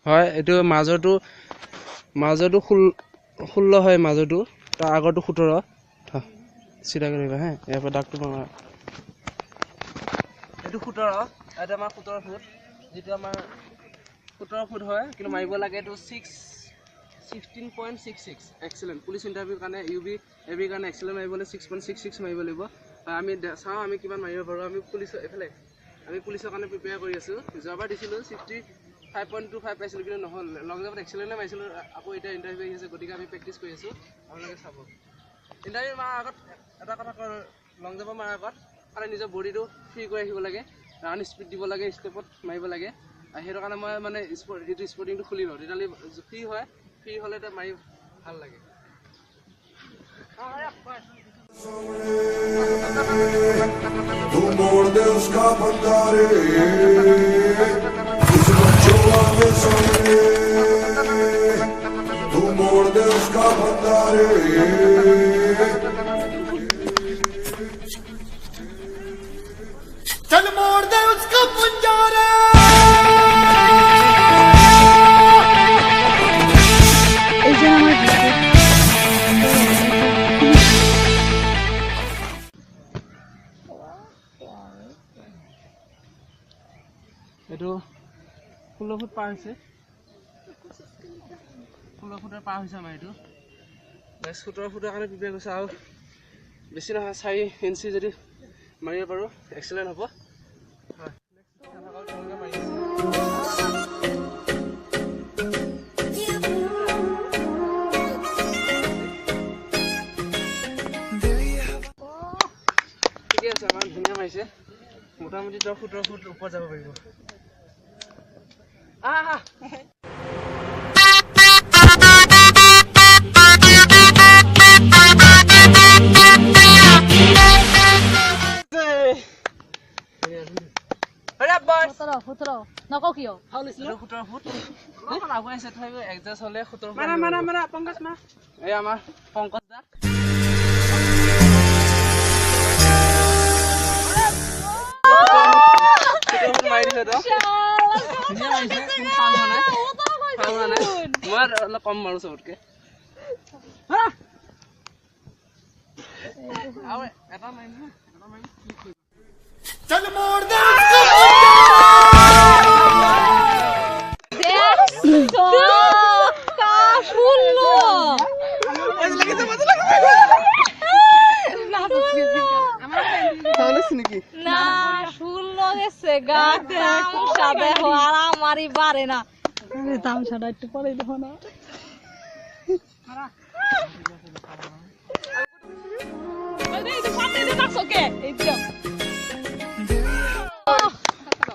হয় এইটো মাজৰটো 16 হয় মাজৰটো তাৰ আগৰটো 17 চিধা কৰিবা হা ইয়াৰ পৰা ডাকটো মাৰা এইটো 17 এটা আমাৰ 17 ফুট যেটো আমাৰ 17 ফুট হয় কিন্তু মাৰিব লাগে এইটো 16.66 এক্সেলেন্ট পুলিশ ইন্টাৰভিউ কাৰণে ইউবি এবি কাৰণে এক্সেলেন্ট মাৰিবলে 6.66 মাৰিব লাগিব আমি চাও আমি কিমান মাৰিব পাৰো আমি পুলিশ এফালে আমি পুলিশৰ কাৰণে প্ৰিপেয়াৰ কৰি আছো যোৱাবাৰ দিছিলো 65.25 পাইছিলো কিন্তু নহল লং জাম্পত এক্সেলেন্ট মাৰিছিলো আকৌ এটা ইন্টাৰভিউ আহি আছে গতিকে আমি প্ৰেক্টিস কৰি আছো আপোনালোকে চাব ইন্টাৰভিউ মাৰাৰ আগত এটা কথা কৰ লং জাম্প মাৰাৰ আগত খালি নিজৰ বডিটো ফ্ৰী কৰি ৰাখিব লাগে ৰান স্পিড দিব লাগে ষ্টেপত মাৰিব লাগে সেইটো কাৰণে মই মানে স্পৰ্টিংটো খুলি লওঁ তেতিয়ালে ফ্ৰী হয় ফ্ৰী হলে এটা মাৰি ভাল লাগে Tu morde os capandare Giovane sangre Tu morde os capandare Chal morde uska punjare এটো 16 ফুট পাৰ হৈছে 16 ফুটৰ পাৰ হৈছে আমাৰ এটো 17 ফুটৰ কাৰণে প্ৰিপেয়াৰ কৰিছে আৰু বেছি নহয় 4 ইঞ্চি যদি মাৰিব পাৰো এক্সেলেন্ট হ'ব হয় ঠিক আছে আমাৰ ধুনীয়া মাৰিছে মোটামুটি 17 ফুট ওপৰ যাব পাৰিব নকও কিয় হাউলিছিলো 17 ফুট অলপমান আগুৱাই আছে তথাপিও এডজাস্ট হলে 17 ফুট মাৰা পংকজ মা এই আমাৰ পংকজ দা মাৰি দিছে তো ধুনীয়া মাৰিছে কিন্তু ফাল হোৱা নাই মই অলপ কম মাৰো চবতকে আৰু এটা মাৰিম Chal morde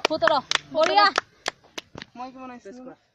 Putro, Oria. মই কি বনাইছো